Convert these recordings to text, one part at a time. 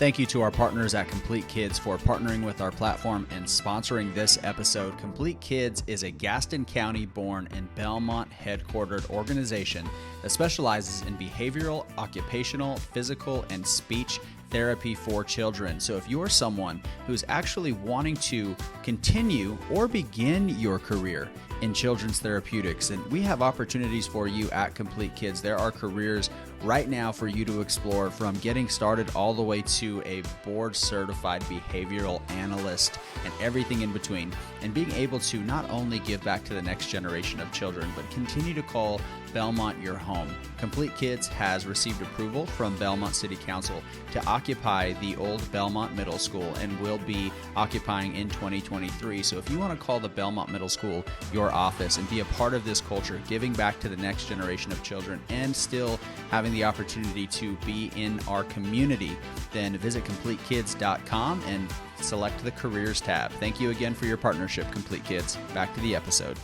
Thank you to our partners at Complete Kids for partnering with our platform and sponsoring this episode. Complete Kids is a Gaston County born and Belmont headquartered organization that specializes in behavioral, occupational, physical, and speech therapy for children. So if you're someone who's actually wanting to continue or begin your career in children's therapeutics, and we have opportunities for you at Complete Kids. There are careers right now for you to explore, from getting started all the way to a board certified behavioral analyst and everything in between, and being able to not only give back to the next generation of children, but continue to call Belmont your home. Complete Kids has received approval from Belmont City Council to occupy the old Belmont Middle School and will be occupying in 2023. So if you want to call the Belmont Middle School your office and be a part of this culture, giving back to the next generation of children and still having the opportunity to be in our community, then visit CompleteKids.com and select the Careers tab. Thank you again for your partnership, Complete Kids. Back to the episode.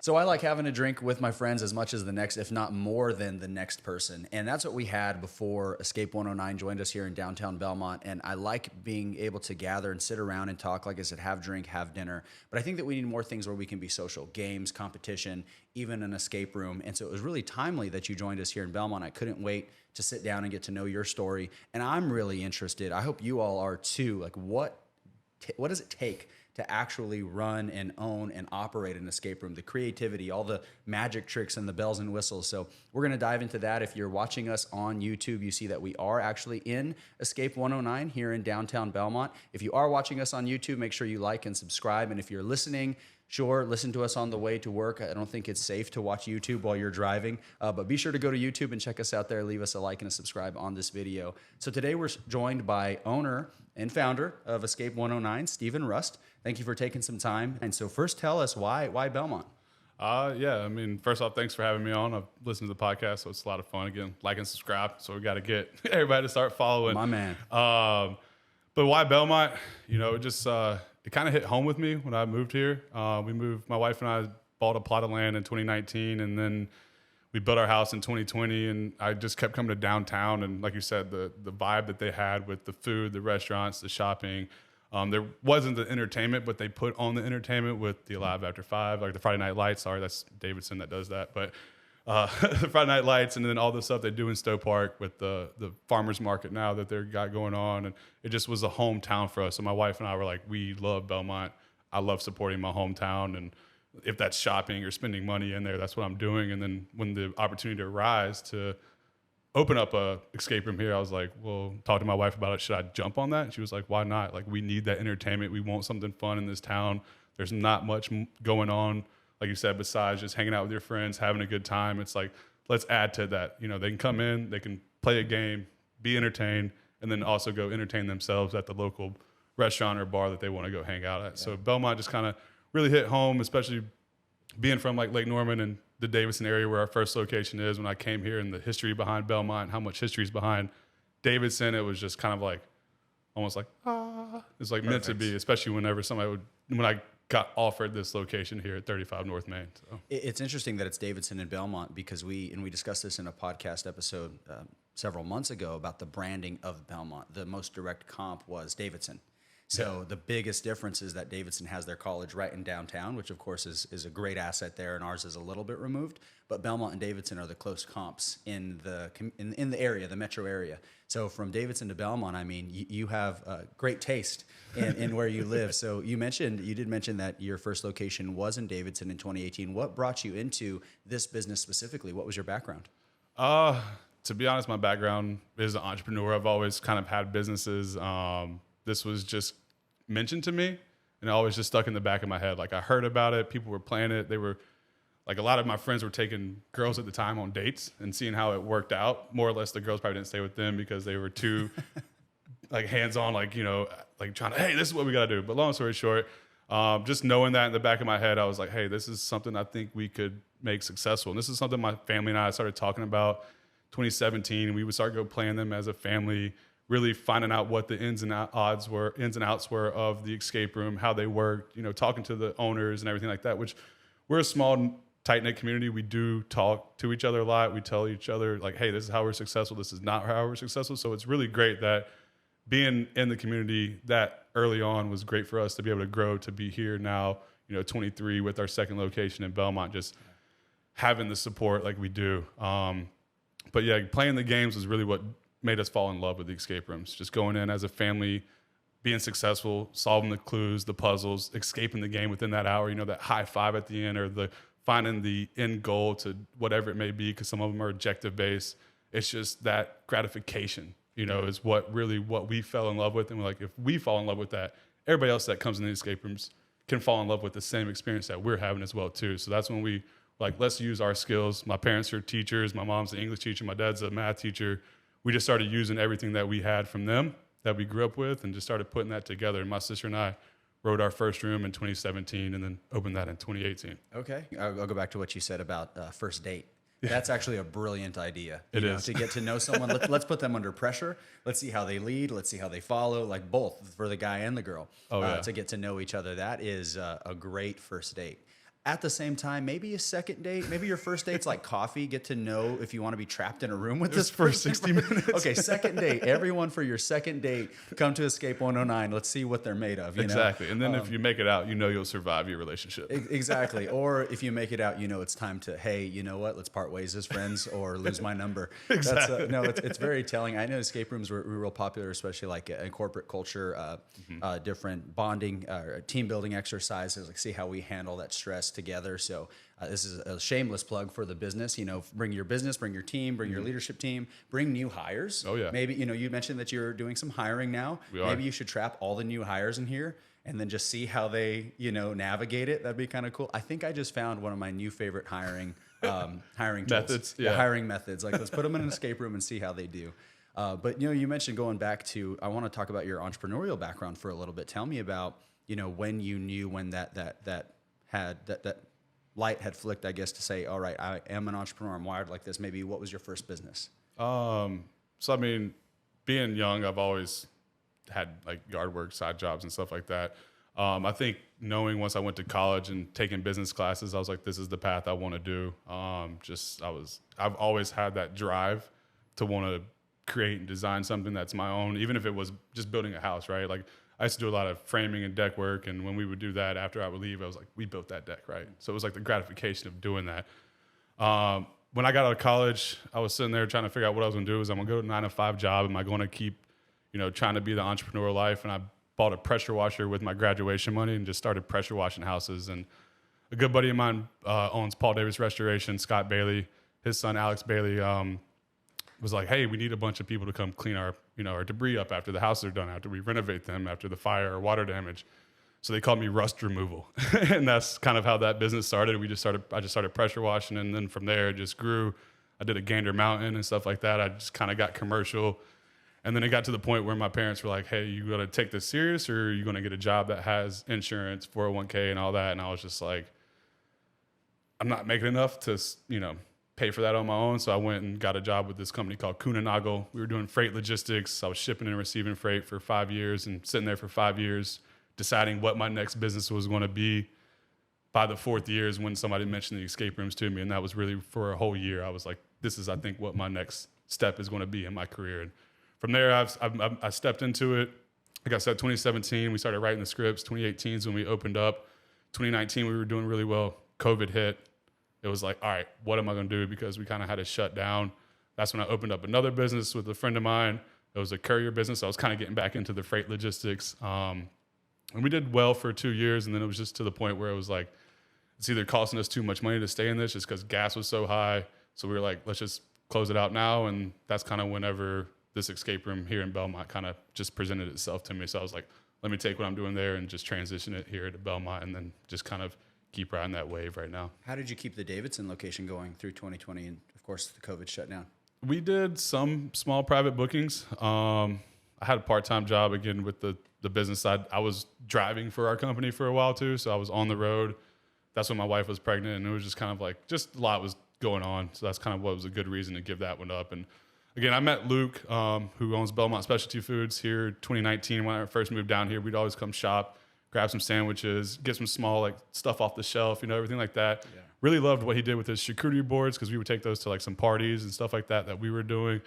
So I like having a drink with my friends as much as the next, if not more than the next person. And that's what we had before Escape 109 joined us here in downtown Belmont. And I like being able to gather and sit around and talk, like I said, have drink, have dinner. But I think that we need more things where we can be social, games, competition, even an escape room. And so it was really timely that you joined us here in Belmont. I couldn't wait to sit down and get to know your story. And I'm really interested. I hope you all are too. Like, what does it take to actually run and own and operate an escape room, the creativity, all the magic tricks and the bells and whistles. So we're going to dive into that. If you're watching us on YouTube, you see that we are actually in Escape 109 here in downtown Belmont. If you are watching us on YouTube, make sure you like and subscribe. And if you're listening, sure, listen to us on the way to work. I don't think it's safe to watch YouTube while you're driving, but be sure to go to YouTube and check us out there. Leave us a like and a subscribe on this video. So today we're joined by owner and founder of Escape 109, Stephen Rust. Thank you for taking some time. And so first, tell us why Belmont? Yeah, I mean, first off, thanks for having me on. I've listened to the podcast, so it's a lot of fun. Again, like and subscribe. So we got to get everybody to start following. My man. But why Belmont? You know, it kind of hit home with me when I moved here. My wife and I bought a plot of land in 2019, and then we built our house in 2020, and I just kept coming to downtown. And like you said, the vibe that they had with the food, the restaurants, the shopping. There wasn't the entertainment, but they put on the entertainment with the Alive After 5, like the Friday Night Lights. Sorry, that's Davidson that does that. But the Friday Night Lights, and then all the stuff they do in Stowe Park with the farmers market now that they've got going on. And it just was a hometown for us. So my wife and I were like, we love Belmont. I love supporting my hometown. And if that's shopping or spending money in there, that's what I'm doing. And then when the opportunity arose to open up a escape room here, I was like, well, talk to my wife about it. Should I jump on that? And she was like, why not? Like, we need that entertainment. We want something fun in this town. There's not much going on, like you said, besides just hanging out with your friends, having a good time. It's like, let's add to that. You know, they can come in, they can play a game, be entertained, and then also go entertain themselves at the local restaurant or bar that they want to go hang out at. Yeah. So Belmont just kind of really hit home, especially being from like Lake Norman and the Davidson area where our first location is. When I came here, and the history behind Belmont, how much history is behind Davidson, it was just kind of like, almost like, it's like meant to be, especially when I got offered this location here at 35 North Main. So. It's interesting that it's Davidson and Belmont, because we discussed this in a podcast episode several months ago about the branding of Belmont. The most direct comp was Davidson. So the biggest difference is that Davidson has their college right in downtown, which of course is a great asset there, and ours is a little bit removed. But Belmont and Davidson are the close comps in the area, the metro area. So from Davidson to Belmont, I mean, you have great taste in where you live. So you did mention that your first location was in Davidson in 2018. What brought you into this business specifically? What was your background? To be honest, my background is an entrepreneur. I've always kind of had businesses. This was just mentioned to me, and it always just stuck in the back of my head. Like, I heard about it, people were playing it. They were like, a lot of my friends were taking girls at the time on dates and seeing how it worked out. More or less, the girls probably didn't stay with them because they were too like hands-on, like, you know, like trying to, hey, this is what we got to do. But long story short, just knowing that in the back of my head, I was like, hey, this is something I think we could make successful. And this is something my family and I started talking about 2017. We would start go playing them as a family, really finding out what the ins and outs were of the escape room, how they worked, you know, talking to the owners and everything like that, which we're a small, tight-knit community. We do talk to each other a lot. We tell each other like, hey, this is how we're successful. This is not how we're successful. So it's really great that being in the community that early on was great for us to be able to grow, to be here now, you know, 23 with our second location in Belmont, just having the support like we do. But yeah, playing the games was really what made us fall in love with the escape rooms. Just going in as a family, being successful, solving the clues, the puzzles, escaping the game within that hour, you know, that high five at the end, or the finding the end goal to whatever it may be, because some of them are objective based. It's just that gratification, you know, is what we fell in love with. And we're like, if we fall in love with that, everybody else that comes in the escape rooms can fall in love with the same experience that we're having as well too. So that's when we like, let's use our skills. My parents are teachers. My mom's an English teacher. My dad's a math teacher. We just started using everything that we had from them that we grew up with and just started putting that together. And my sister and I wrote our first room in 2017 and then opened that in 2018. Okay. I'll go back to what you said about first date. That's actually a brilliant idea. It is. To get to know someone. Let's put them under pressure. Let's see how they lead. Let's see how they follow, like both for the guy and the girl, to get to know each other. That is a great first date. At the same time, maybe a second date, maybe your first date's like coffee, get to know if you want to be trapped in a room with this for 60 minutes. Okay, second date. Everyone for your second date, come to Escape 109. Let's see what they're made of. You Exactly. know? And then if you make it out, you know you'll survive your relationship. Exactly. Or if you make it out, you know it's time to, hey, you know what? Let's part ways as friends or lose my number. Exactly. It's very telling. I know escape rooms were real popular, especially like in corporate culture, different bonding, team building exercises, like see how we handle that stress together. So this is a shameless plug for the business. You know, bring your business, bring your team, bring your leadership team, bring new hires. Oh, yeah. Maybe, you know, you mentioned that you're doing some hiring now. We are. Maybe you should trap all the new hires in here and then just see how they, you know, navigate it. That'd be kind of cool. I think I just found one of my new favorite hiring tools. Methods. Yeah. Hiring methods. Like, let's put them in an escape room and see how they do. But, you know, you mentioned going back to, I want to talk about your entrepreneurial background for a little bit. Tell me about, you know, when you knew when that light had flicked, I guess, to say, all right, I am an entrepreneur. I'm wired like this. Maybe what was your first business? So, I mean, being young, I've always had like yard work, side jobs and stuff like that. I think knowing once I went to college and taking business classes, I was like, this is the path I want to do. I've always had that drive to want to create and design something that's my own, even if it was just building a house, right? Like I used to do a lot of framing and deck work. And when we would do that, after I would leave, I was like, we built that deck, right? So it was like the gratification of doing that. When I got out of college, I was sitting there trying to figure out what I was going to do. I'm going to go to a 9-to-5 job? Am I going to keep, you know, trying to be the entrepreneur life? And I bought a pressure washer with my graduation money and just started pressure washing houses. And a good buddy of mine owns Paul Davis Restoration, Scott Bailey. His son, Alex Bailey, was like, hey, we need a bunch of people to come clean our debris up after the houses are done, after we renovate them, after the fire or water damage. So they called me rust removal. And that's kind of how that business started. I just started pressure washing, and then from there it just grew. I did a Gander Mountain and stuff like that. I just kind of got commercial. And then it got to the point where my parents were like, hey, you going to take this serious, or are you going to get a job that has insurance, 401k and all that? And I was just like, I'm not making enough to, you know, pay for that on my own. So I went and got a job with this company called Kuehne+Nagel. We were doing freight logistics. I was shipping and receiving freight for 5 years and sitting there for 5 years, deciding what my next business was going to be. By the 4th year is when somebody mentioned the escape rooms to me. And that was really for a whole year. I was like, this is, I think, what my next step is going to be in my career. And from there, I stepped into it. Like I said, 2017, we started writing the scripts. 2018 is when we opened up. 2019, we were doing really well. COVID hit. It was like, all right, what am I going to do? Because we kind of had to shut down. That's when I opened up another business with a friend of mine. It was a courier business. I was kind of getting back into the freight logistics. And we did well for 2 years. And then it was just to the point where it was like, it's either costing us too much money to stay in this just because gas was so high. So we were like, let's just close it out now. And that's kind of whenever this escape room here in Belmont kind of just presented itself to me. So I was like, let me take what I'm doing there and just transition it here to Belmont, and then just kind of keep riding that wave right now. How did you keep the Davidson location going through 2020 and, of course, the COVID shutdown? We did some small private bookings. I I had a part-time job again with the business side. I was driving for our company for a while too. So I was on the road. That's when my wife was pregnant, and it was just kind of like, just a lot was going on. So that's kind of what was a good reason to give that one up. And again, I met Luke, who owns Belmont Specialty Foods here 2019. When I first moved down here, we'd always come shop, grab some sandwiches, get some small like stuff off the shelf, everything like that. Yeah. Really loved what he did with his charcuterie boards, because we would take those to like some parties and stuff like that we were doing.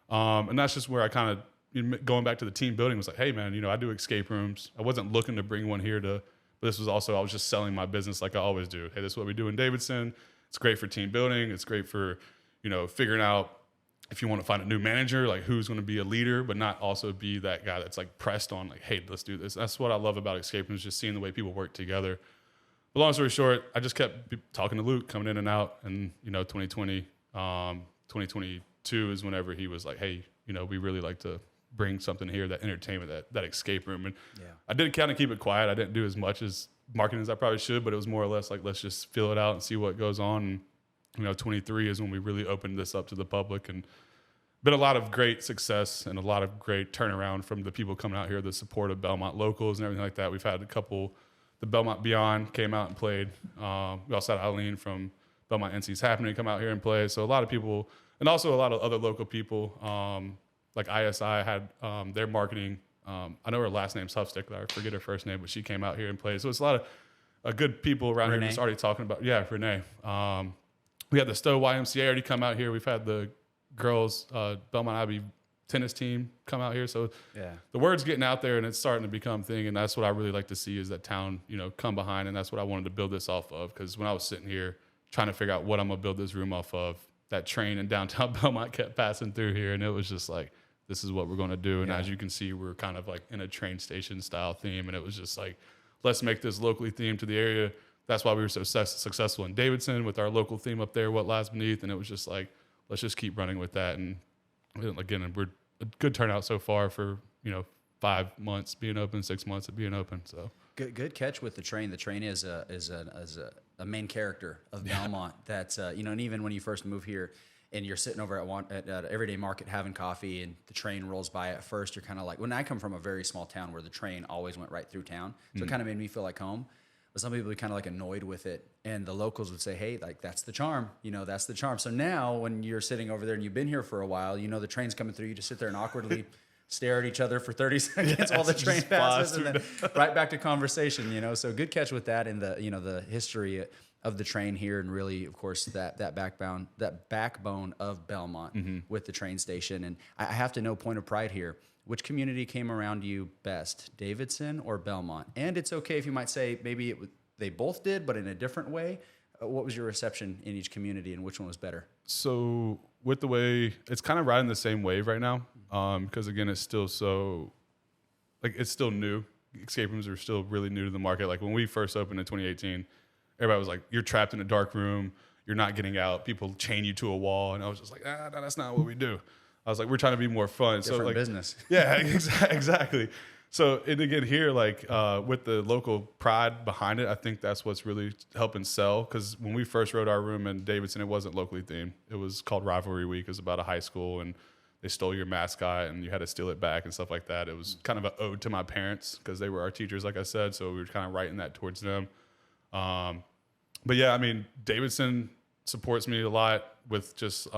And that's just where I kind of, going back to the team building, was like, hey man, I do escape rooms. I wasn't looking to bring one here but this was also, I was just selling my business like I always do. Hey, this is what we do in Davidson. It's great for team building. It's great for, figuring out if you want to find a new manager, like who's going to be a leader, but not also be that guy that's like pressed on like, hey, let's do this. That's what I love about escape rooms, just seeing the way people work together. But long story short, I just kept talking to Luke, coming in and out. And, 2020, 2022 is whenever he was like, hey, we really like to bring something here, that entertainment, that escape room. And I did kind of keep it quiet. I didn't do as much as marketing as I probably should, but it was more or less like, let's just feel it out and see what goes on. And, 23 is when we really opened this up to the public, and been a lot of great success and a lot of great turnaround from the people coming out here, the support of Belmont locals and everything like that. We've had a couple, the Belmont Beyond came out and played. We also had Eileen from Belmont NC's Happening come out here and play. So a lot of people, and also a lot of other local people, like ISI had their marketing. I know her last name's Huffstick. I forget her first name, but she came out here and played. So it's a lot of good people around here just already talking about. Yeah, Renee. We had the Stowe YMCA already come out here. We've had the girls Belmont Abbey tennis team come out here. So the word's getting out there, and it's starting to become a thing. And that's what I really like to see, is that town, come behind. And that's what I wanted to build this off of. Because when I was sitting here trying to figure out what I'm going to build this room off of, that train in downtown Belmont kept passing through here, and it was just like, this is what we're going to do. And as you can see, we're kind of like in a train station style theme, and it was just like, let's make this locally themed to the area. That's why we were so successful in Davidson with our local theme up there, What Lies Beneath. And it was just like, let's just keep running with that. And again, we're a good turnout so far for 5 months being open, 6 months of being open. So good catch with the train. The train is a main character of Belmont. That's and even when you first move here and you're sitting over at Everyday Market having coffee, and the train rolls by, at first you're kind of like, when I come from a very small town where the train always went right through town, so it kind of made me feel like home. But some people would kind of like annoyed with it, and the locals would say, hey, like, that's the charm, that's the charm. So now when you're sitting over there and you've been here for a while, the train's coming through, you just sit there and awkwardly stare at each other for 30 seconds while the train passes, and then right back to conversation, So good catch with that, and the history of the train here, and really, of course, that backbone of Belmont with the train station. And I have to know, point of pride here, which community came around you best, Davidson or Belmont? And it's okay if you might say maybe they both did, but in a different way. What was your reception in each community, and which one was better? So with the way, it's kind of riding the same wave right now, because again, it's still it's still new. Escape rooms are still really new to the market. Like when we first opened in 2018, everybody was like, you're trapped in a dark room, you're not getting out, people chain you to a wall. And I was just like, no, that's not what we do. I was like, we're trying to be more fun. Different business. Yeah, exactly. So, and again here, like with the local pride behind it, I think that's what's really helping sell. Because when we first wrote our room in Davidson, it wasn't locally themed. It was called Rivalry Week. It was about a high school, and they stole your mascot, and you had to steal it back and stuff like that. It was kind of an ode to my parents, because they were our teachers, like I said. So we were kind of writing that towards them. But yeah, I mean, Davidson supports me a lot with just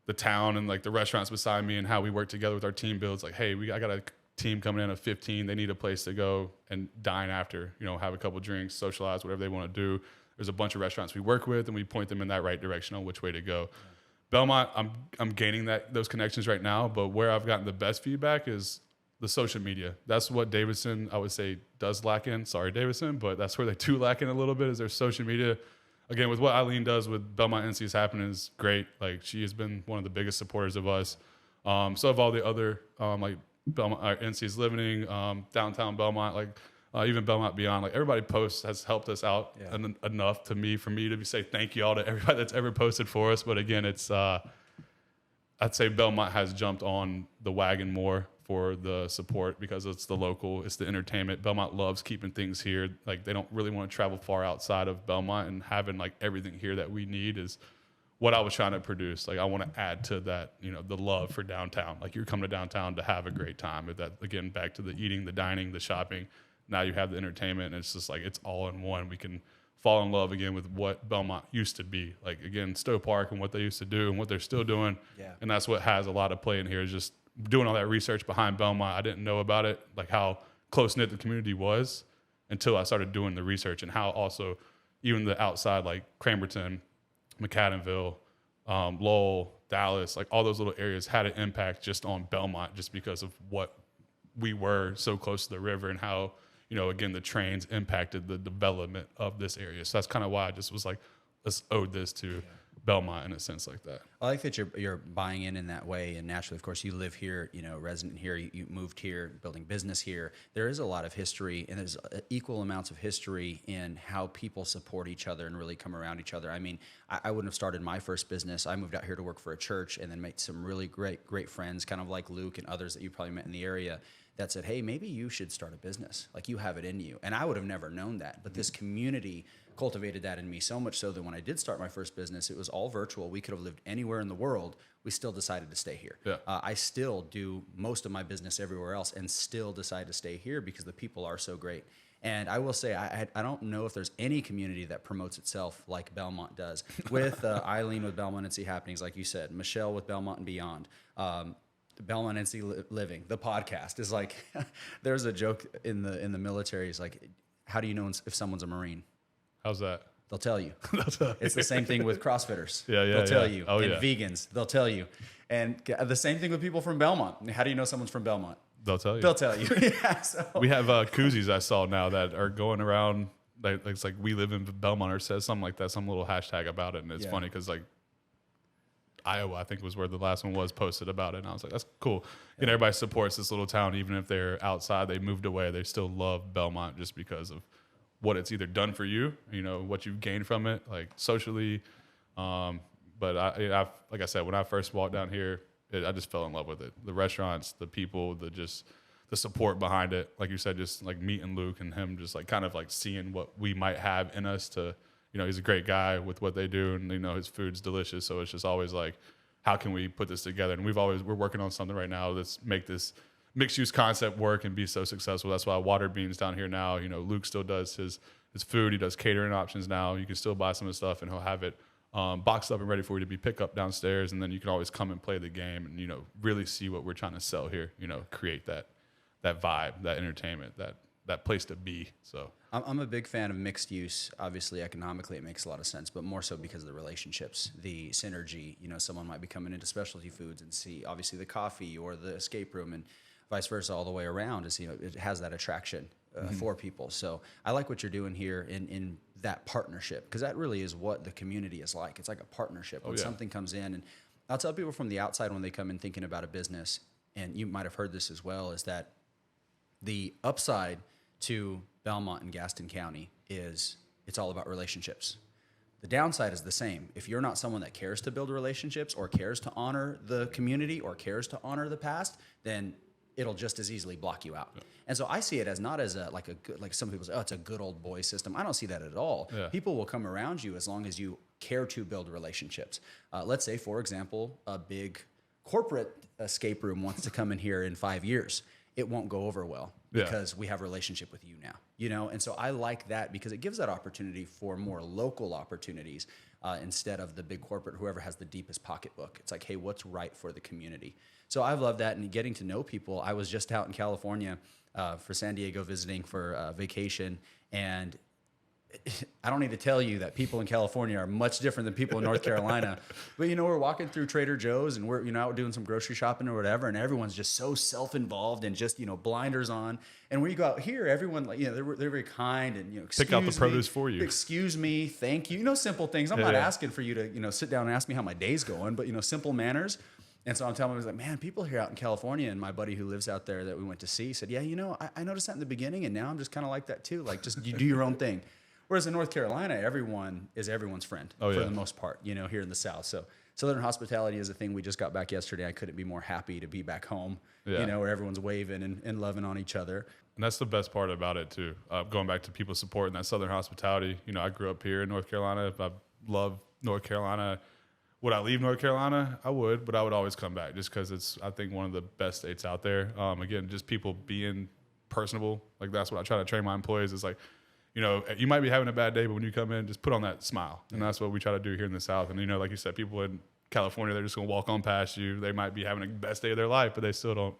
the town and like the restaurants beside me, and how we work together with our team builds. Like, hey, I got a team coming in of 15. They need a place to go and dine after, have a couple drinks, socialize, whatever they want to do. There's a bunch of restaurants we work with, and we point them in that right direction on which way to go. Yeah. Belmont, I'm gaining those connections right now, but where I've gotten the best feedback is the social media. That's what Davidson, I would say, does lack in. Sorry, Davidson, but that's where they do lack in a little bit, is their social media. Again, with what Eileen does with Belmont NC's Happening is great. Like, she has been one of the biggest supporters of us. So have all the other, like Belmont, NC's Living, downtown Belmont, like even Belmont Beyond. Like, everybody posts has helped us out enough for me to say thank you all to everybody that's ever posted for us. But again, it's I'd say Belmont has jumped on the wagon more for the support, because it's the local, it's the entertainment. Belmont loves keeping things here. Like, they don't really want to travel far outside of Belmont, and having like everything here that we need is what I was trying to produce. Like I want to add to that, you know, the love for downtown. Like you're coming to downtown to have a great time. If that, again, back to the eating, the dining, the shopping. Now you have the entertainment, and it's just like it's all in one. We can fall in love again with what Belmont used to be. Like again, Stowe Park and what they used to do and what they're still doing. Yeah. And that's what has a lot of play in here is just doing all that research behind Belmont. I didn't know about it, like how close knit the community was until I started doing the research, and how also even the outside, like Cramberton, McAdenville, Lowell, Dallas, like all those little areas had an impact just on Belmont just because of what we were so close to the river and how, you know, again, the trains impacted the development of this area. So that's kind of why I just was like, let's owe this to Belmont in a sense like that. I like that you're buying in that way, and naturally, of course, you live here, you know, resident here, you moved here, building business here. There is a lot of history, and there's equal amounts of history in how people support each other and really come around each other. I mean, I wouldn't have started my first business. I moved out here to work for a church, and then made some really great friends, kind of like Luke and others that you probably met in the area, that said, hey, maybe you should start a business. Like you have it in you. And I would have never known that. But this community cultivated that in me so much so that when I did start my first business, it was all virtual. We could have lived anywhere in the world. We still decided to stay here. Yeah. I still do most of my business everywhere else and still decide to stay here because the people are so great. And I will say, I don't know if there's any community that promotes itself like Belmont does. With Eileen with Belmont NC Happenings, like you said, Michelle with Belmont and Beyond, Belmont NC Living, the podcast is like, there's a joke in the military. It's like, how do you know if someone's a Marine? How's that? They'll tell you. It's the same thing with CrossFitters. They'll tell you. Oh, and vegans, they'll tell you. And the same thing with people from Belmont. How do you know someone's from Belmont? They'll tell you. They'll tell you. Yeah, so. We have koozies I saw now that are going around. Like, it's like we live in Belmont or says something like that, some little hashtag about it. And it's funny because like Iowa, I think was where the last one was posted about it. And I was like, that's cool. And everybody supports this little town, even if they're outside, they moved away. They still love Belmont just because of what it's either done for you, you know, what you've gained from it, like socially. But I like I said, when I first walked down here, I just fell in love with it. The restaurants, the people, the support behind it. Like you said, just like meeting Luke and him, just like kind of like seeing what we might have in us to, you know, he's a great guy with what they do, and you know his food's delicious. So it's just always like, how can we put this together? And we're working on something right now that's make this mixed use concept work and be so successful. That's why Water Beans down here now. You know, Luke still does his food. He does catering options now. You can still buy some of the stuff, and he'll have it boxed up and ready for you to be picked up downstairs. And then you can always come and play the game, and you know, really see what we're trying to sell here. You know, create that vibe, that entertainment, that place to be. So I'm a big fan of mixed use. Obviously, economically, it makes a lot of sense, but more so because of the relationships, the synergy. You know, someone might be coming into specialty foods and see, obviously, the coffee or the escape room, and vice versa, all the way around. Is, you know, it has that attraction for people. So I like what you're doing here in that partnership, because that really is what the community is like. It's like a partnership. When something comes in, and I'll tell people from the outside when they come in thinking about a business, and you might have heard this as well, is that the upside to Belmont and Gaston County is it's all about relationships. The downside is the same. If you're not someone that cares to build relationships or cares to honor the community or cares to honor the past, then it'll just as easily block you out. Yeah. And so I see it as not as like some people say, oh, it's a good old boy system. I don't see that at all. Yeah. People will come around you as long as you care to build relationships. Let's say, for example, a big corporate escape room wants to come in here in 5 years. It won't go over well because we have a relationship with you now, you know? And so I like that because it gives that opportunity for more local opportunities instead of the big corporate, whoever has the deepest pocketbook. It's like, hey, what's right for the community? So I've loved that, and getting to know people. I was just out in California for San Diego visiting for vacation, and I don't need to tell you that people in California are much different than people in North Carolina. But, you know, we're walking through Trader Joe's, and we're, you know, out doing some grocery shopping or whatever, and everyone's just so self-involved and just, you know, blinders on. And when you go out here, everyone, like, you know, they're very kind and, you know, pick out the produce for you. Excuse me, thank you. You know, simple things. I'm not asking for you to, you know, sit down and ask me how my day's going, but, you know, simple manners. And so I'm telling him, I was like, man, people here out in California, and my buddy who lives out there that we went to see said, yeah, you know, I noticed that in the beginning, and now I'm just kind of like that too. Like, just you do your own thing. Whereas in North Carolina, everyone is everyone's friend for the most part, you know, here in the South. So Southern hospitality is a thing. We just got back yesterday. I couldn't be more happy to be back home, you know, where everyone's waving and loving on each other. And that's the best part about it, too. Going back to people supporting that Southern hospitality. You know, I grew up here in North Carolina. I love North Carolina. Would I leave North Carolina? I would, but I would always come back just because it's, I think, one of the best states out there. Again, just people being personable. Like, that's what I try to train my employees is like, you know, you might be having a bad day, but when you come in, just put on that smile. And that's what we try to do here in the South. And, you know, like you said, people in California, they're just going to walk on past you. They might be having the best day of their life, but they still don't,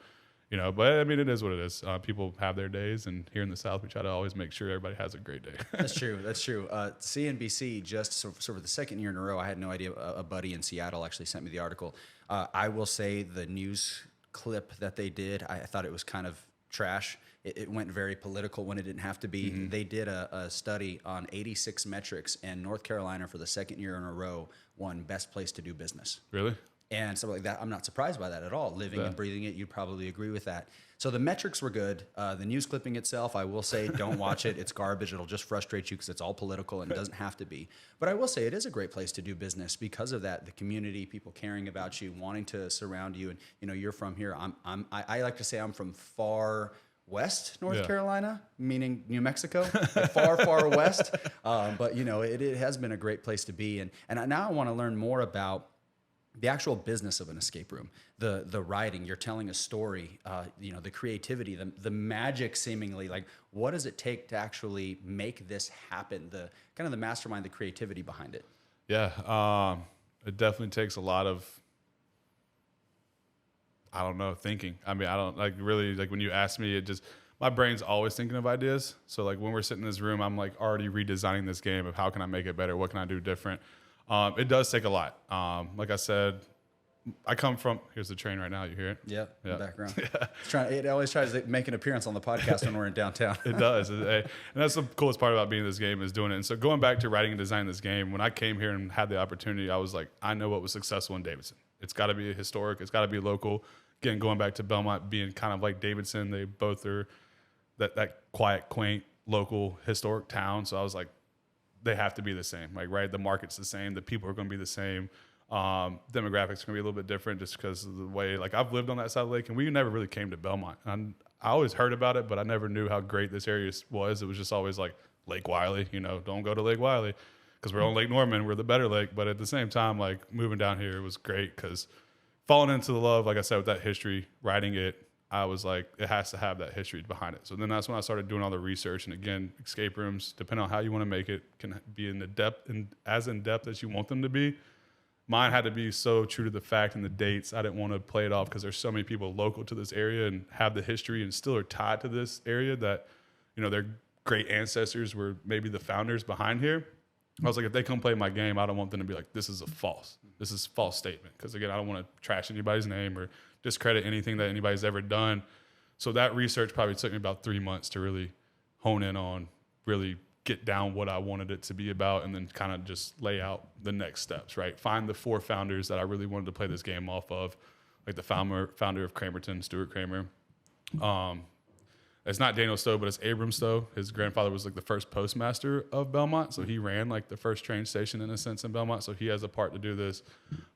you know. But, I mean, it is what it is. People have their days. And here in the South, we try to always make sure everybody has a great day. That's true. That's true. CNBC, just so for the second year in a row, I had no idea. A buddy in Seattle actually sent me the article. I will say the news clip that they did, I thought it was kind of trash. It went very political when it didn't have to be. Mm-hmm. They did a study on 86 metrics, and North Carolina, for the second year in a row, won best place to do business. Really? And something like that. I'm not surprised by that at all. Living and breathing it, you'd probably agree with that. So the metrics were good. The news clipping itself, I will say, don't watch it. It's garbage. It'll just frustrate you because it's all political and it doesn't have to be. But I will say it is a great place to do business because of that. The community, people caring about you, wanting to surround you. And, you know, you're from here. I like to say I'm from far west North Carolina, meaning New Mexico, far, far west. But, you know, it has been a great place to be. And now I want to learn more about the actual business of an escape room, the writing, you're telling a story, you know, the creativity, the magic seemingly, like what does it take to actually make this happen? The kind of the mastermind, the creativity behind it. Yeah. It definitely takes a lot of, I don't know, thinking. I mean, I don't like really, like when you ask me, it just, my brain's always thinking of ideas. So like when we're sitting in this room, I'm like already redesigning this game of how can I make it better? What can I do different? It does take a lot. Like I said, I come from, here's the train right now. You hear it? Yeah. In the background. Yeah. It always tries to make an appearance on the podcast when we're in downtown. It does. And that's the coolest part about being in this game is doing it. And so going back to writing and designing this game, when I came here and had the opportunity, I was like, I know what was successful in Davidson. It's got to be historic. It's got to be local. Again, going back to Belmont being kind of like Davidson, they both are that quiet, quaint, local, historic town. So I was like, they have to be the same, like, right? The market's the same. The people are going to be the same. Demographics are going to be a little bit different just because of the way, like, I've lived on that side of the lake, and we never really came to Belmont. And I always heard about it, but I never knew how great this area was. It was just always like Lake Wiley, you know, don't go to Lake Wiley because we're on Lake Norman. We're the better lake. But at the same time, like, moving down here was great because falling into the love, like I said, with that history, writing it, I was like, it has to have that history behind it. So then that's when I started doing all the research. And again, escape rooms, depending on how you want to make it, can be in as in depth as you want them to be. Mine had to be so true to the fact and the dates. I didn't want to play it off because there's so many people local to this area and have the history and still are tied to this area that, you know, their great ancestors were maybe the founders behind here. I was like, if they come play my game, I don't want them to be like, this is a false statement. Because again, I don't want to trash anybody's name or discredit anything that anybody's ever done. So that research probably took me about 3 months to really hone in on, really get down what I wanted it to be about, and then kind of just lay out the next steps, right? Find the 4 founders that I really wanted to play this game off of, like the founder of Cramerton, Stuart Kramer. It's not Daniel Stowe, but it's Abram Stowe. His grandfather was like the first postmaster of Belmont. So he ran like the first train station in a sense in Belmont. So he has a part to do this.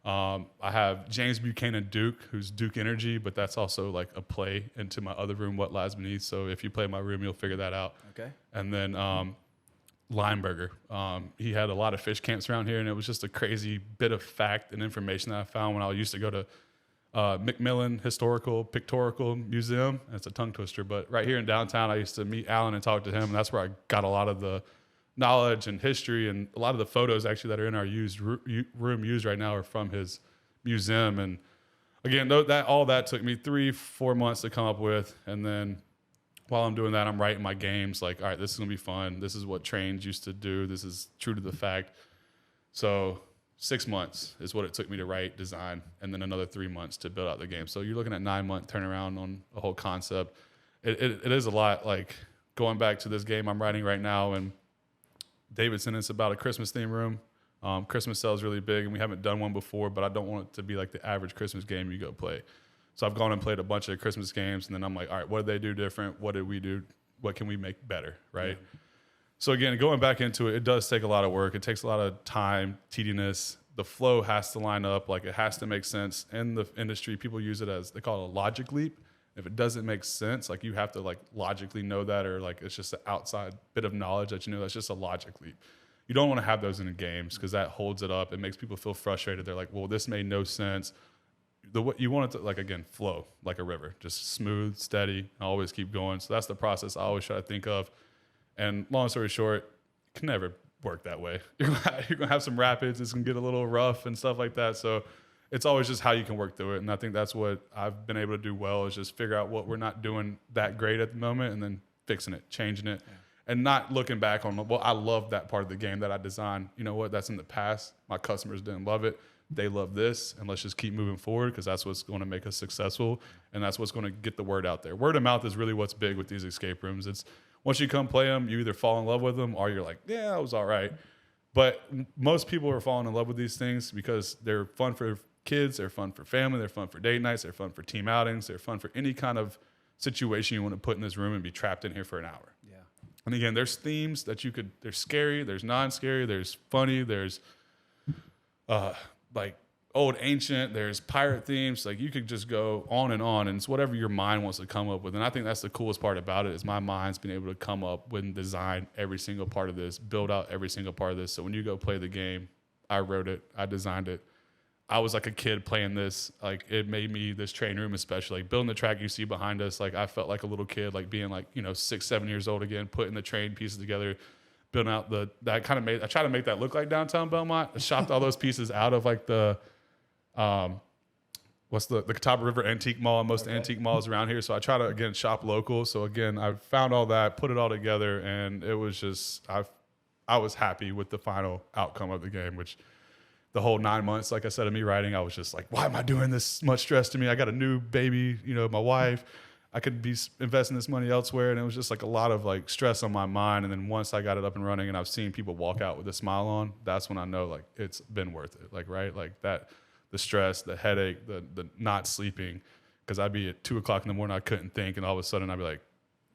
I have James Buchanan Duke, who's Duke Energy, but that's also like a play into my other room, What Lies Beneath. So if you play my room, you'll figure that out. Okay. And then Lineberger. He had a lot of fish camps around here, and it was just a crazy bit of fact and information that I found when I used to go to McMillan Historical Pictorial Museum. It's a tongue twister, but right here in downtown, I used to meet Alan and talk to him, and that's where I got a lot of the knowledge and history, and a lot of the photos actually that are in our room used right now are from his museum. And again, all that took me 3-4 months to come up with, and then while I'm doing that, I'm writing my games like, all right, this is gonna be fun. This is what trains used to do. This is true to the fact. So 6 months is what it took me to write, design, and then another 3 months to build out the game. So you're looking at 9-month turnaround on a whole concept. It is a lot. Like going back to this game I'm writing right now, and Davidson, it's about a Christmas theme room. Christmas sells really big, and we haven't done one before, but I don't want it to be like the average Christmas game you go play. So I've gone and played a bunch of Christmas games, and then I'm like, all right, what did they do different? What did we do? What can we make better, right? Yeah. So again, going back into it, it does take a lot of work. It takes a lot of time, tediness. The flow has to line up. Like, it has to make sense. In the industry, people use it as, they call it a logic leap. If it doesn't make sense, like, you have to like logically know that, or like it's just an outside bit of knowledge that you know that's just a logic leap. you don't want to have those in the games because that holds it up. It makes people feel frustrated. They're like, well, this made no sense. You want it to, like, again, flow like a river, just smooth, steady, always keep going. So that's the process I always try to think of. And long story short, it can never work that way. You're going to have some rapids. It's going to get a little rough and stuff like that. So it's always just how you can work through it. And I think that's what I've been able to do well, is just figure out what we're not doing that great at the moment and then fixing it, changing it. Yeah. And not looking back on, well, I love that part of the game that I designed. You know what? That's in the past. My customers didn't love it. They love this. And let's just keep moving forward, because that's what's going to make us successful. And that's what's going to get the word out there. Word of mouth is really what's big with these escape rooms. It's once you come play them, you either fall in love with them or you're like, yeah, that was all right. But most people are falling in love with these things because they're fun for kids. They're fun for family. They're fun for date nights. They're fun for team outings. They're fun for any kind of situation you want to put in this room and be trapped in here for an hour. Yeah. And again, there's themes that there's scary, there's non-scary, there's funny, there's like old ancient, there's pirate themes. Like, you could just go on, and it's whatever your mind wants to come up with. And I think that's the coolest part about it, is my mind's been able to come up with and design every single part of this, build out every single part of this. So when you go play the game, I wrote it, I designed it. I was like a kid playing this. Like, it made me, this train room especially, like building the track you see behind us. Like, I felt like a little kid, like being like, 6, 7 years old again, putting the train pieces together, building out I try to make that look like downtown Belmont. I shopped all those pieces out of like the Catawba River Antique Mall and most antique malls around here. So I try to, again, shop local. So again, I found all that, put it all together, and it was just, I was happy with the final outcome of the game, which the whole 9 months, like I said, of me writing, I was just like, why am I doing this much stress to me? I got a new baby, my wife, I could be investing this money elsewhere. And it was just like a lot of like stress on my mind. And then once I got it up and running and I've seen people walk out with a smile on, that's when I know, like, it's been worth it. Like, right. Like that, the stress, the headache, the not sleeping, because I'd be at 2:00 in the morning, I couldn't think. And all of a sudden I'd be like,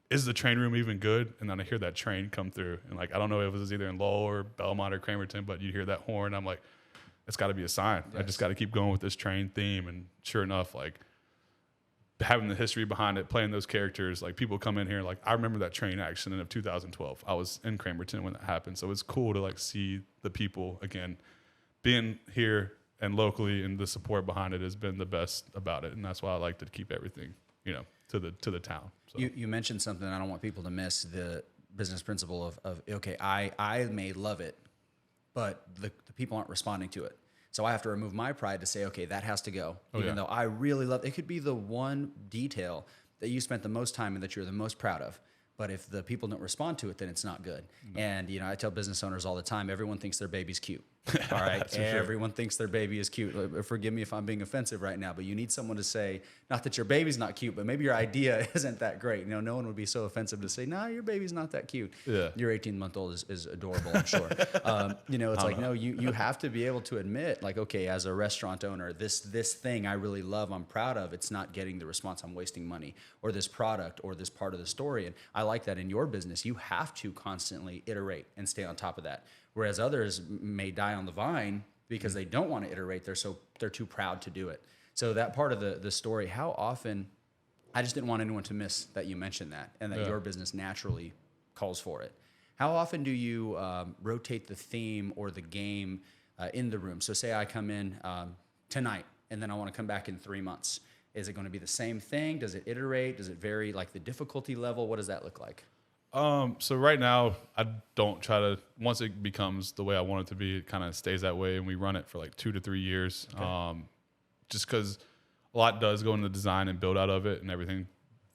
is the train room even good? And then I hear that train come through, and like, I don't know if it was either in Lowell or Belmont or Cramerton, but you hear that horn. I'm like, it's got to be a sign. Yes. I just got to keep going with this train theme. And sure enough, like, having the history behind it, playing those characters, like, people come in here, like, I remember that train accident of 2012. I was in Cramerton when that happened. So it's cool to like see the people again, being here and locally, and the support behind it has been the best about it. And that's why I like to keep everything, to the town. So. You mentioned something I don't want people to miss, the business principle of okay, I may love it, but the people aren't responding to it. So I have to remove my pride to say, okay, that has to go. Even though I really love it. It could be the one detail that you spent the most time and that you're the most proud of. But if the people don't respond to it, then it's not good. No. And, I tell business owners all the time, everyone thinks their baby's cute. All right. Everyone thinks their baby is cute. Forgive me if I'm being offensive right now, but you need someone to say, not that your baby's not cute, but maybe your idea isn't that great. No one would be so offensive to say, no, your baby's not that cute. Yeah. Your 18-month-old is adorable, I'm sure. It's like, no, you have to be able to admit, like, okay, as a restaurant owner, this thing I really love, I'm proud of, it's not getting the response, I'm wasting money, or this product or this part of the story. And I like that in your business, you have to constantly iterate and stay on top of that. Whereas others may die on the vine because they don't want to iterate. They're too proud to do it. So that part of the story, how often, I just didn't want anyone to miss that you mentioned that, and that your business naturally calls for it. How often do you rotate the theme or the game in the room? So say I come in tonight, and then I want to come back in 3 months. Is it going to be the same thing? Does it iterate? Does it vary, like the difficulty level? What does that look like? So right now, I don't try to, once it becomes the way I want it to be, it kind of stays that way, and we run it for like 2 to 3 years. Okay. Just because a lot does go into the design and build out of it and everything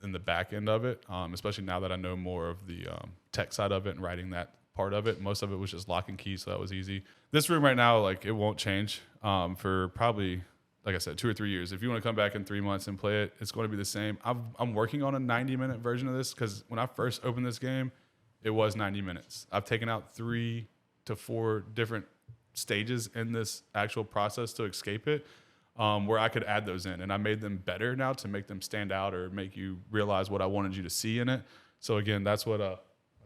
in the back end of it, especially now that I know more of the tech side of it and writing that part of it. Most of it was just lock and key, so that was easy. This room right now, like, it won't change for probably, like I said, 2 or 3 years. If you want to come back in 3 months and play it, it's going to be the same. I'm working on a 90-minute version of this, because when I first opened this game, it was 90 minutes. I've taken out 3 to 4 different stages in this actual process to escape it, where I could add those in. And I made them better now to make them stand out or make you realize what I wanted you to see in it. So again, that's what I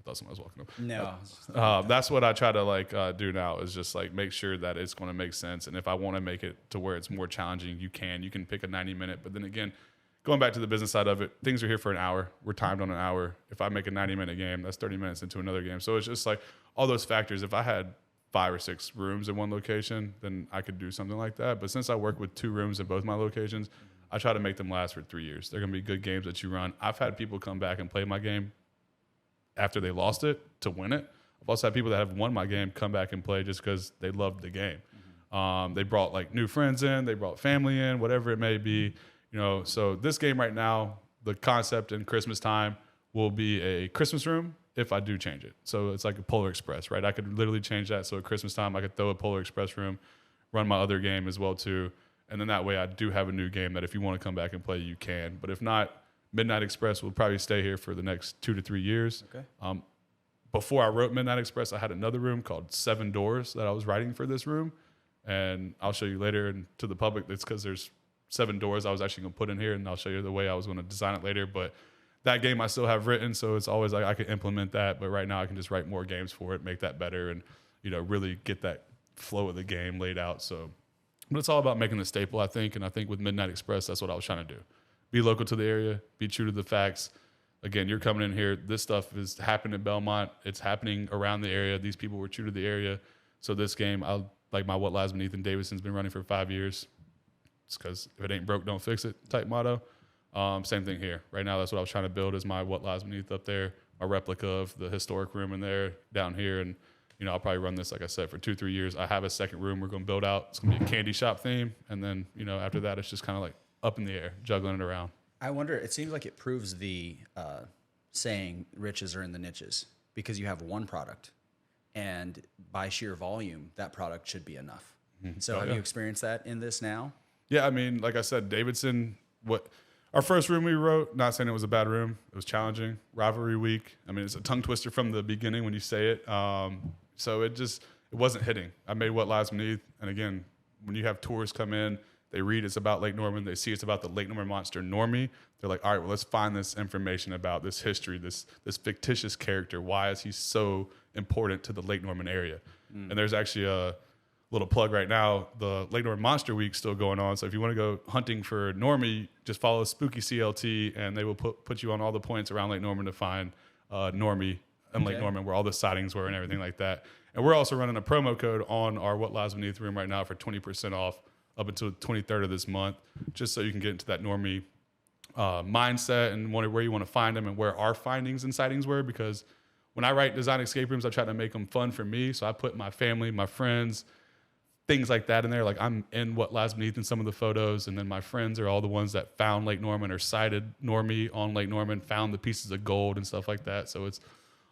thought someone was walking up. No. That's what I try to do now, is just like make sure that it's going to make sense. And if I want to make it to where it's more challenging, you can pick a 90-minute. But then again, going back to the business side of it, things are here for an hour. We're timed on an hour. If I make a 90-minute game, that's 30 minutes into another game. So it's just like all those factors. If I had 5 or 6 rooms in one location, then I could do something like that. But since I work with 2 rooms in both my locations, I try to make them last for 3 years. They're going to be good games that you run. I've had people come back and play my game after they lost it to win it. I've also had people that have won my game come back and play just because they loved the game. They brought like new friends in, they brought family in, whatever it may be. You know, so this game right now, the concept in Christmas time will be a Christmas room if I do change it. So it's like a Polar Express, right? I could literally change that. So at Christmas time, I could throw a Polar Express room, run my other game as well too. And then that way I do have a new game that if you want to come back and play, you can. But if not, Midnight Express will probably stay here for the next 2 to 3 years. Okay. Before I wrote Midnight Express, I had another room called 7 Doors that I was writing for this room. And I'll show you later and to the public. It's because there's 7 doors I was actually going to put in here, and I'll show you the way I was going to design it later. But that game I still have written, so it's always like I can implement that. But right now I can just write more games for it, make that better, and really get that flow of the game laid out. So, but it's all about making the staple, I think. And I think with Midnight Express, that's what I was trying to do: be local to the area, be true to the facts. Again, you're coming in here. This stuff is happening in Belmont. It's happening around the area. These people were true to the area. So this game, like my What Lies Beneath in Davidson's been running for 5 years. It's because if it ain't broke, don't fix it type motto. Same thing here. Right now, that's what I was trying to build is my What Lies Beneath up there, my replica of the historic room in there down here. And, I'll probably run this, like I said, for 2-3 years. I have a second room we're going to build out. It's going to be a candy shop theme. And then, after that, it's just kind of like up in the air, juggling it around. I wonder, it seems like it proves the saying riches are in the niches because you have one product. And by sheer volume, that product should be enough. Mm-hmm. So have you experienced that in this now? Yeah, I mean, like I said, Davidson, our first room we wrote, not saying it was a bad room. It was challenging. Rivalry week. I mean, it's a tongue twister from the beginning when you say it. So it wasn't hitting. I made What Lies Beneath. And again, when you have tourists come in, they read it's about Lake Norman. They see it's about the Lake Norman monster, Normie. They're like, all right, well, let's find this information about this history, this fictitious character. Why is he so important to the Lake Norman area? And there's actually a little plug right now. The Lake Norman Monster Week still going on. So if you want to go hunting for Normie, just follow Spooky CLT, and they will put you on all the points around Lake Norman to find Normie and Lake Norman, where all the sightings were and everything like that. And we're also running a promo code on our What Lies Beneath room right now for 20% off up until the 23rd of this month, just so you can get into that Normie mindset and where you want to find them and where our findings and sightings were. Because when I write design escape rooms, I try to make them fun for me. So I put my family, my friends, things like that in there. Like I'm in What Lies Beneath in some of the photos, and then my friends are all the ones that found Lake Norman or sighted Normie on Lake Norman, found the pieces of gold and stuff like that. So it's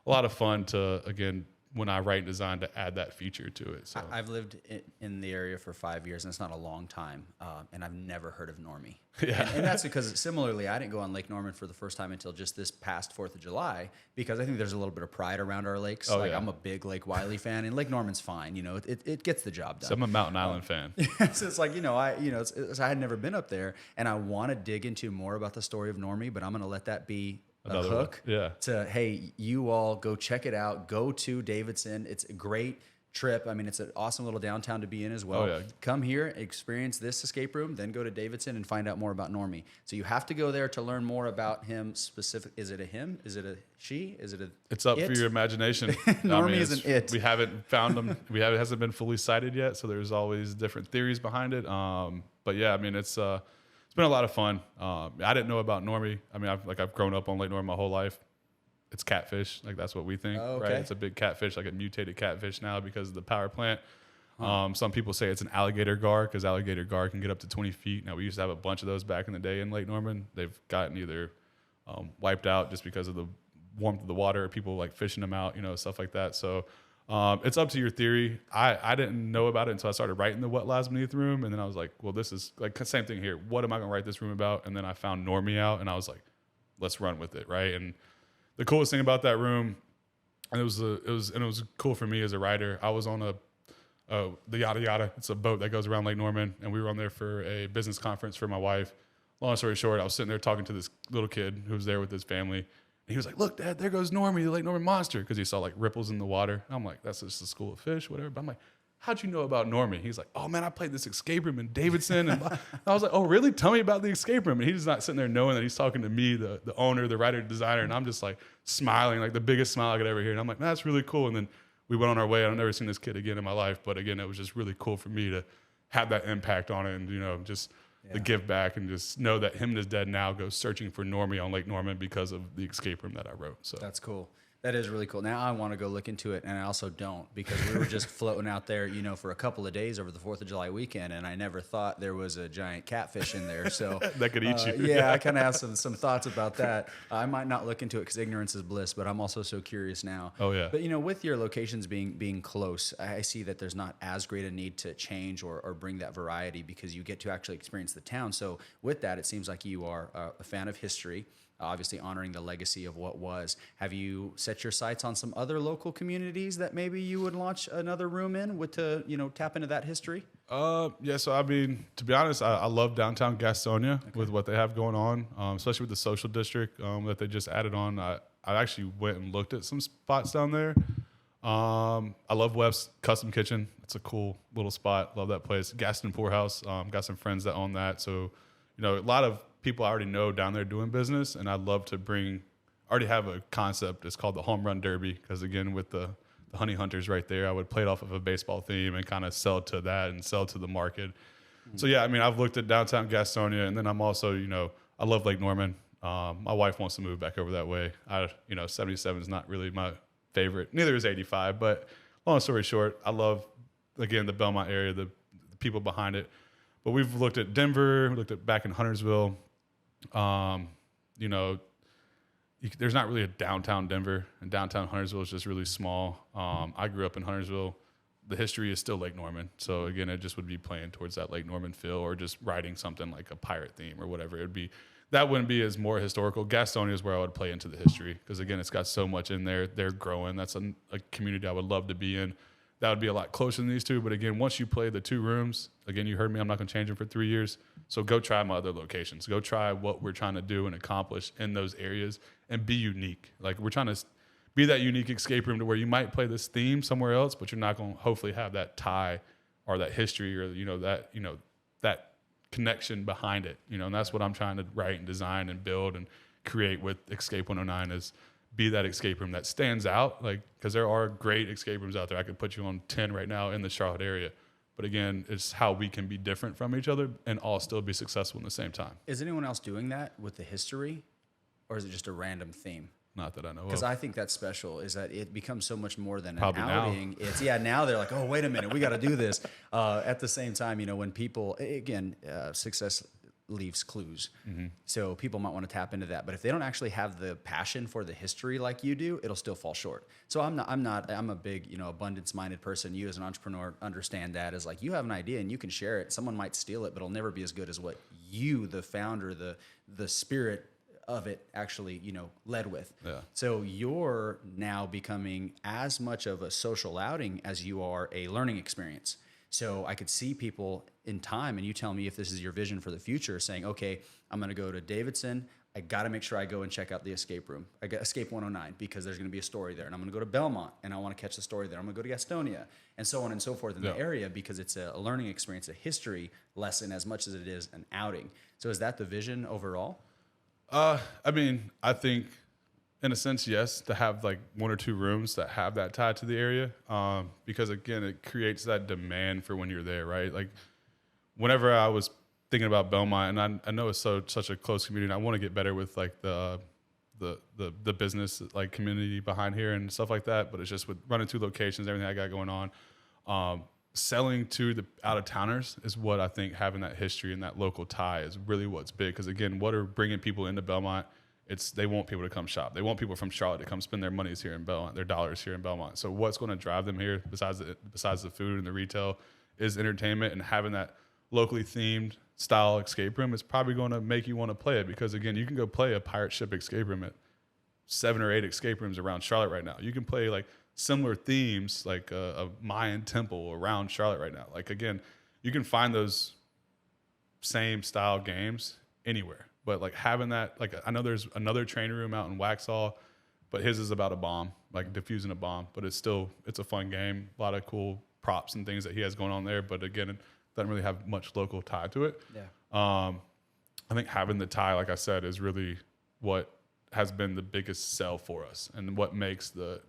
a lot of fun to, again, when I write design, to add that feature to it. So I've lived in the area for 5 years, and it's not a long time, and I've never heard of Normie. Yeah. And that's because, similarly, I didn't go on Lake Norman for the first time until just this past 4th of July, because I think there's a little bit of pride around our lakes. I'm a big Lake Wiley fan, and Lake Norman's fine. It gets the job done. So I'm a Mountain Island fan. So it's like, I had never been up there, and I want to dig into more about the story of Normie, but I'm going to let that be a hook to, hey, you all go check it out. Go to Davidson. It's a great trip. I mean, it's an awesome little downtown to be in as well. Come here, experience this escape room, then go to Davidson and find out more about Normie. So you have to go there to learn more about him specific. Is it a him? Is it a she? Is it a It's up for your imagination. Normie is an it. We haven't found him. It hasn't been fully cited yet, so there's always different theories behind it. But yeah, I mean, it's been a lot of fun. I didn't know about Normie. I mean, I've grown up on Lake Norman my whole life. It's catfish. Like, that's what we think, right? It's a big catfish, like a mutated catfish now because of the power plant. Some people say it's an alligator gar because alligator gar can get up to 20 feet. Now, we used to have a bunch of those back in the day in Lake Norman. They've gotten either wiped out just because of the warmth of the water, or people like fishing them out, stuff like that. So it's up to your theory. I didn't know about it until I started writing the What Lies Beneath room. And then I was like, well, this is like same thing here. What am I going to write this room about? And then I found Normie out, and I was like, let's run with it, right? And the coolest thing about that room, and it was cool for me as a writer. I was on the Yada Yada. It's a boat that goes around Lake Norman, and we were on there for a business conference for my wife. Long story short, I was sitting there talking to this little kid who was there with his family, and he was like, "Look, Dad, there goes Normie, the Lake Norman monster," because he saw like ripples in the water. And I'm like, "That's just a school of fish, whatever." But I'm like, "How'd you know about Normie?" He's like, "Oh man, I played this escape room in Davidson." And I was like, "Oh really? Tell me about the escape room." And he's not sitting there knowing that he's talking to me, the owner, the writer, designer. And I'm just like smiling, like the biggest smile I could ever hear. And I'm like, "That's really cool." And then we went on our way. I've never seen this kid again in my life, but again, it was just really cool for me to have that impact on it, and just the give back, and just know that him and his dad now go searching for Normie on Lake Norman because of the escape room that I wrote. So that's cool. That is really cool. Now I want to go look into it, and I also don't, because we were just floating out there, for a couple of days over the 4th of July weekend, and I never thought there was a giant catfish in there. So that could eat you. Yeah, I kind of have some thoughts about that. I might not look into it because ignorance is bliss, but I'm also so curious now. Oh yeah. But with your locations being close, I see that there's not as great a need to change or bring that variety, because you get to actually experience the town. So with that, it seems like you are a fan of history. Obviously honoring the legacy of what was. Have you set your sights on some other local communities that maybe you would launch another room in to tap into that history? Yeah, so I mean, to be honest, I love downtown Gastonia with what they have going on, especially with the social district that they just added on. I actually went and looked at some spots down there. I love Webb's Custom Kitchen. It's a cool little spot. Love that place. Gaston Poorhouse. Got some friends that own that. So, a lot of people I already know down there doing business, and I'd love to already have a concept. It's called the Home Run Derby, because again, with the Honey Hunters right there, I would play it off of a baseball theme and kind of sell to that and sell to the market. Mm-hmm. So yeah, I mean, I've looked at downtown Gastonia, and then I'm also, I love Lake Norman. My wife wants to move back over that way. 77 is not really my favorite. Neither is 85, but long story short, I love, again, the Belmont area, the people behind it. But we've looked at Denver, we looked at back in Huntersville. There's not really a downtown Denver, and downtown Huntersville is just really small. I grew up in Huntersville. The history is still Lake Norman. So again, it just would be playing towards that Lake Norman feel, or just writing something like a pirate theme or whatever. That wouldn't be as more historical. Gastonia is where I would play into the history, because again, it's got so much in there. They're growing. That's a community I would love to be in. That would be a lot closer than these two. But again, once you play the 2 rooms, again, you heard me, I'm not going to change them for 3 years. So go try my other locations. Go try what we're trying to do and accomplish in those areas, and be unique. Like, we're trying to be that unique escape room to where you might play this theme somewhere else, but you're not going to hopefully have that tie or that history or, that connection behind it. And that's what I'm trying to write and design and build and create with Escape 109, is be that escape room that stands out, because there are great escape rooms out there. I could put you on 10 right now in the Charlotte area. But again, it's how we can be different from each other and all still be successful in the same time. Is anyone else doing that with the history, or is it just a random theme? Not that I know of. Because I think that's special, is that it becomes so much more than Probably an outing. Now they're like, oh, wait a minute, we got to do this. At the same time, when people, again, success leaves clues. Mm-hmm. So people might want to tap into that. But if they don't actually have the passion for the history like you do, it'll still fall short. So I'm a big, abundance-minded person. You as an entrepreneur understand that, as like, you have an idea and you can share it. Someone might steal it, but it'll never be as good as what you, the founder, the spirit of it actually, led with. Yeah. So you're now becoming as much of a social outing as you are a learning experience. So I could see people in time, and you tell me if this is your vision for the future, saying, okay, I'm going to go to Davidson. I got to make sure I go and check out the escape room. I got Escape 109, because there's going to be a story there. And I'm going to go to Belmont, and I want to catch the story there. I'm going to go to Gastonia, and so on and so forth in the area, because it's a learning experience, a history lesson, as much as it is an outing. So is that the vision overall? I think in a sense, yes, to have like 1 or 2 rooms that have that tied to the area. Because again, it creates that demand for when you're there, right? Like, whenever I was thinking about Belmont, and I know it's such a close community, and I want to get better with like the business like community behind here and stuff like that. But it's just with running 2 locations, everything I got going on. Selling to the out-of-towners is what I think, having that history and that local tie is really what's big. Because again, what are bringing people into Belmont? They want people to come shop. They want people from Charlotte to come spend their monies here in Belmont, their dollars here in Belmont. So what's going to drive them here, besides the food and the retail, is entertainment. And having that locally themed style escape room is probably going to make you want to play it. Because again, you can go play a pirate ship escape room at 7 or 8 escape rooms around Charlotte right now. You can play like similar themes, like a Mayan temple around Charlotte right now. Like, again, you can find those same style games anywhere. But like having that, like, I know there's another training room out in Waxhaw, but his is about a bomb, like diffusing a bomb. But it's a fun game. A lot of cool props and things that he has going on there. But again, it doesn't really have much local tie to it. Yeah. I think having the tie, like I said, is really what has been the biggest sell for us, and what makes the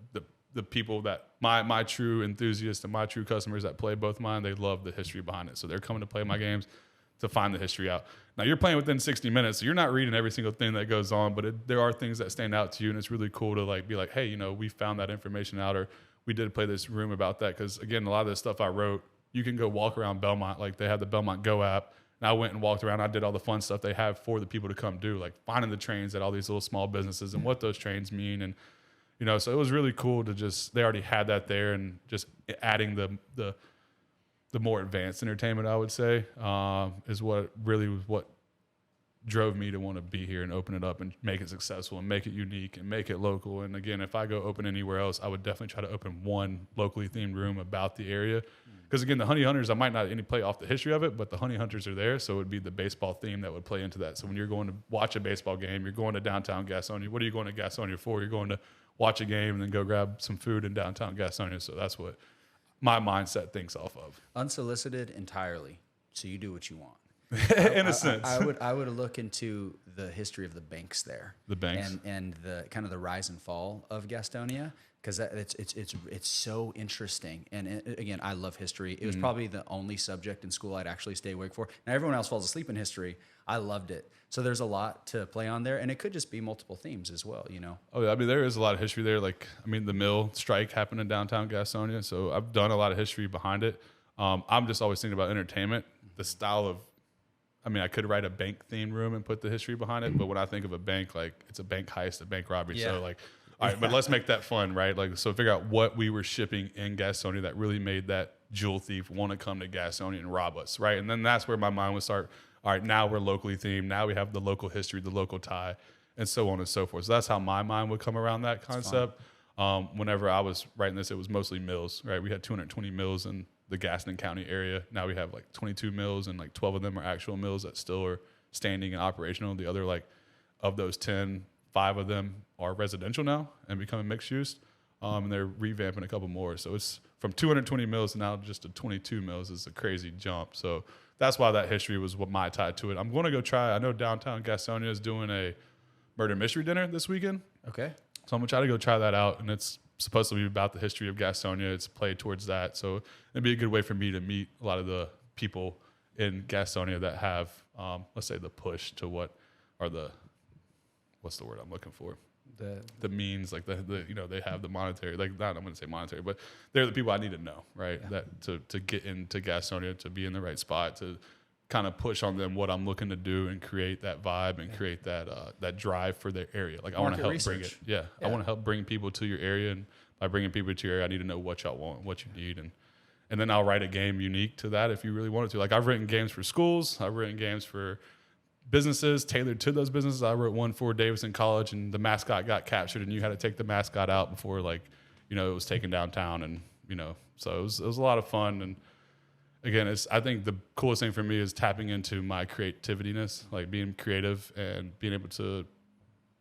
the people that my true enthusiasts and my true customers that play both mine, they love the history behind it. So they're coming to play my games to find the history out. Now you're playing within 60 minutes, so you're not reading every single thing that goes on, but there are things that stand out to you, and it's really cool to like be like, hey, we found that information out, or we did play this room about that. Because again, a lot of this stuff I wrote, you can go walk around Belmont. Like they have the Belmont Go app, and I went and walked around. I did all the fun stuff they have for the people to come do, like finding the trains at all these little small businesses and what those trains mean. And so it was really cool to they already had that there, and just adding the more advanced entertainment, I would say, is what drove me to want to be here and open it up and make it successful and make it unique and make it local. And again, if I go open anywhere else, I would definitely try to open one locally themed room about the area. Because again, the Honey Hunters, I might not any play off the history of it, but the Honey Hunters are there, so it would be the baseball theme that would play into that. So when you're going to watch a baseball game, you're going to downtown Gastonia. What are you going to Gastonia for? You're going to watch a game and then go grab some food in downtown Gastonia. So that's what my mindset thinks off of. Unsolicited entirely, so you do what you want. In a sense. I would look into the history of the banks there. The banks. And the kind of the rise and fall of Gastonia, because it's so interesting. And again, I love history. It was probably the only subject in school I'd actually stay awake for. Now everyone else falls asleep in history. I loved it. So there's a lot to play on there, and it could just be multiple themes as well, Oh, yeah. I mean, there is a lot of history there. Like, I mean, the mill strike happened in downtown Gastonia, so I've done a lot of history behind it. I'm just always thinking about entertainment, the style of, I could write a bank themed room and put the history behind it, but when I think of a bank, like it's a bank heist, a bank robbery. Yeah. So like, all right, but let's make that fun, right? Like, so figure out what we were shipping in Gastonia that really made that jewel thief want to come to Gastonia and rob us, right? And then that's where my mind would start. All right, now we're locally themed. Now we have the local history, the local tie, and so on and so forth. So that's how my mind would come around that concept. Whenever I was writing this, it was mostly mills, right? We had 220 mills in the Gaston County area. Now we have like 22 mills, and like 12 of them are actual mills that still are standing and operational. The other, like, of those 10, 5 of them are residential now and becoming mixed use. And they're revamping a couple more. So it's from 220 mills now just to 22 mills is a crazy jump. So that's why that history was what my tie to it. I'm going to go try. I know downtown Gastonia is doing a murder mystery dinner this weekend. Okay. So I'm going to try to go try that out. And it's supposed to be about the history of Gastonia. It's played towards that. So it'd be a good way for me to meet a lot of the people in Gastonia that have, let's say, the push to what are what's the word I'm looking for? The means, like they have the monetary, like not, I'm going to say monetary, but they're the people I need to know, right? Yeah. That to get into Gastonia, to be in the right spot, to kind of push on them what I'm looking to do and create that vibe and create that drive for their area. Like, I want to help bring it. Yeah. I want to help bring people to your area, and by bringing people to your area, I need to know what y'all want, what you need, and then I'll write a game unique to that if you really wanted to. Like, I've written games for schools, I've written games for businesses tailored to those businesses. I wrote one for Davidson College, and the mascot got captured, and you had to take the mascot out before, like, it was taken downtown, and so it was a lot of fun. And again, I think the coolest thing for me is tapping into my creativeness, like being creative and being able to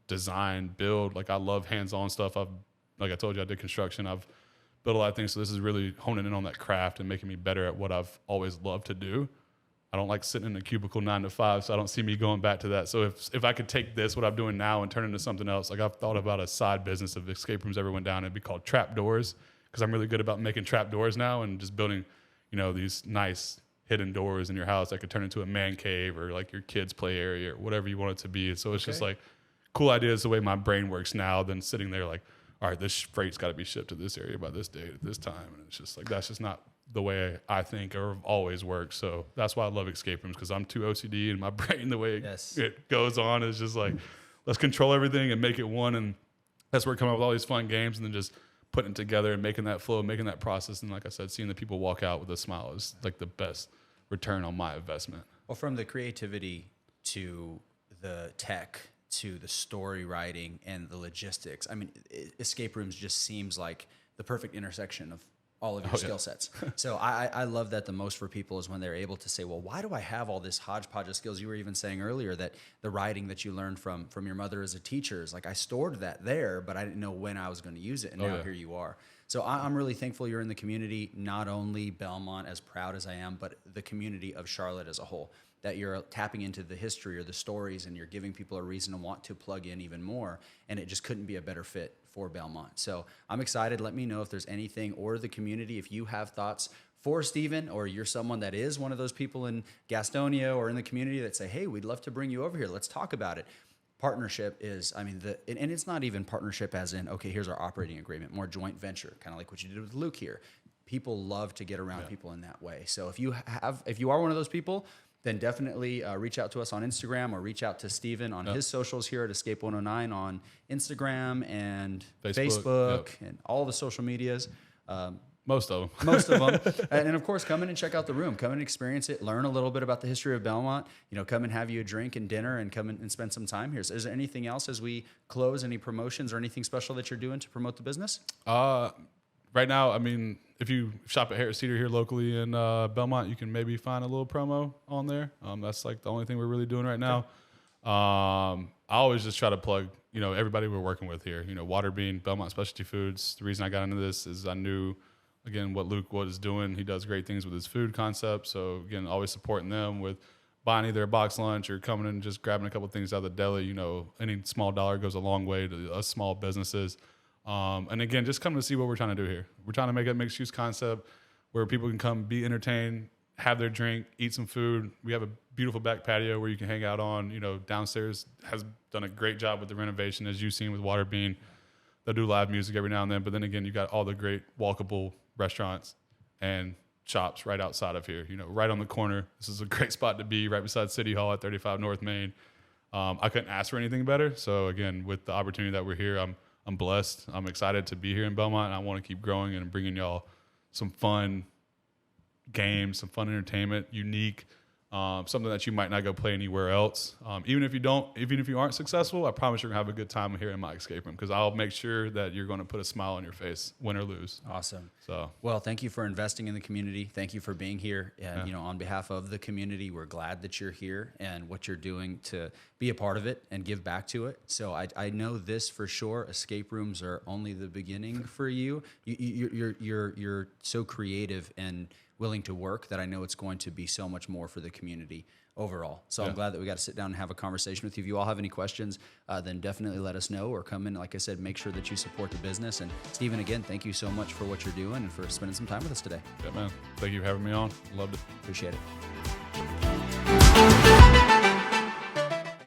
design, build. Like, I love hands-on stuff. Like I told you, I did construction. I've built a lot of things, so this is really honing in on that craft and making me better at what I've always loved to do. I don't like sitting in a cubicle 9 to 5, so I don't see me going back to that. So if I could take this, what I'm doing now, and turn it into something else, like I've thought about a side business if escape rooms ever went down, it'd be called Trap Doors, because I'm really good about making trap doors now and just building, these nice hidden doors in your house that could turn into a man cave or like your kids' play area or whatever you want it to be. So it's just like cool ideas the way my brain works now than sitting there like, all right, this freight's got to be shipped to this area by this date at this time. And it's just like, that's just not the way I think or always works. So that's why I love escape rooms, because I'm too OCD, and my brain, the way it goes on is just like, let's control everything and make it one. And that's where we come up with all these fun games, and then just putting it together and making that flow, making that process. And like I said, seeing the people walk out with a smile is like the best return on my investment. Well, from the creativity to the tech to the story writing and the logistics, I mean, escape rooms just seems like the perfect intersection of all of your skill sets. So I love that the most for people is when they're able to say, well, why do I have all this hodgepodge of skills? You were even saying earlier that the writing that you learned from your mother as a teacher is like, I stored that there, but I didn't know when I was going to use it. And now here you are. So I'm really thankful you're in the community, not only Belmont, as proud as I am, but the community of Charlotte as a whole. that you're tapping into the history or the stories, and you're giving people a reason to want to plug in even more. And it just couldn't be a better fit for Belmont. So I'm excited. Let me know if there's anything, or the community, if you have thoughts for Steven, or you're someone that is one of those people in Gastonia or in the community that say, hey, we'd love to bring you over here. Let's talk about it. Partnership is, I mean, and it's not even partnership as in, okay, here's our operating agreement, more joint venture, kind of like what you did with Luke here. People love to get around people in that way. So if you are one of those people, then definitely reach out to us on Instagram, or reach out to Steven on his socials here at Escape 109 on Instagram and Facebook and all the social medias. Most of them. And of course, come in and check out the room. Come and experience it. Learn a little bit about the history of Belmont. Come and have you a drink and dinner, and come in and spend some time here. So is there anything else as we close? Any promotions or anything special that you're doing to promote the business? Right now, I mean, if you shop at Harris Teeter here locally in Belmont, you can maybe find a little promo on there. That's like the only thing we're really doing right now. I always just try to plug, everybody we're working with here. Waterbean, Belmont Specialty Foods. The reason I got into this is I knew, again, what Luke was doing. He does great things with his food concept. So again, always supporting them with buying either a box lunch or coming in and just grabbing a couple of things out of the deli. Any small dollar goes a long way to us small businesses. And again, just come to see what we're trying to do here. We're trying to make a mixed use concept where people can come be entertained, have their drink, eat some food. We have a beautiful back patio where you can hang out on. Downstairs has done a great job with the renovation, as you've seen with Waterbean. They'll do live music every now and then, but then again, you got all the great walkable restaurants and shops right outside of here, right on the corner. This is a great spot to be, right beside City Hall at 35 North Main. I couldn't ask for anything better. So again, with the opportunity that we're here, I'm blessed. I'm excited to be here in Belmont, and I want to keep growing and bringing y'all some fun games, some fun entertainment, unique, something that you might not go play anywhere else. Even if you aren't successful, I promise you're gonna have a good time here in my escape room, because I'll make sure that you're gonna put a smile on your face, win or lose. Awesome. So, well, thank you for investing in the community. Thank you for being here. And on behalf of the community, we're glad that you're here and what you're doing to be a part of it and give back to it. So I know this for sure. Escape rooms are only the beginning for you. You're so creative and willing to work that I know it's going to be so much more for the community overall. So I'm glad that we got to sit down and have a conversation with you. If you all have any questions, then definitely let us know, or come in. Like I said, make sure that you support the business. And Steven, again, thank you so much for what you're doing and for spending some time with us today. Yeah, man. Thank you for having me on. Loved it. Appreciate it.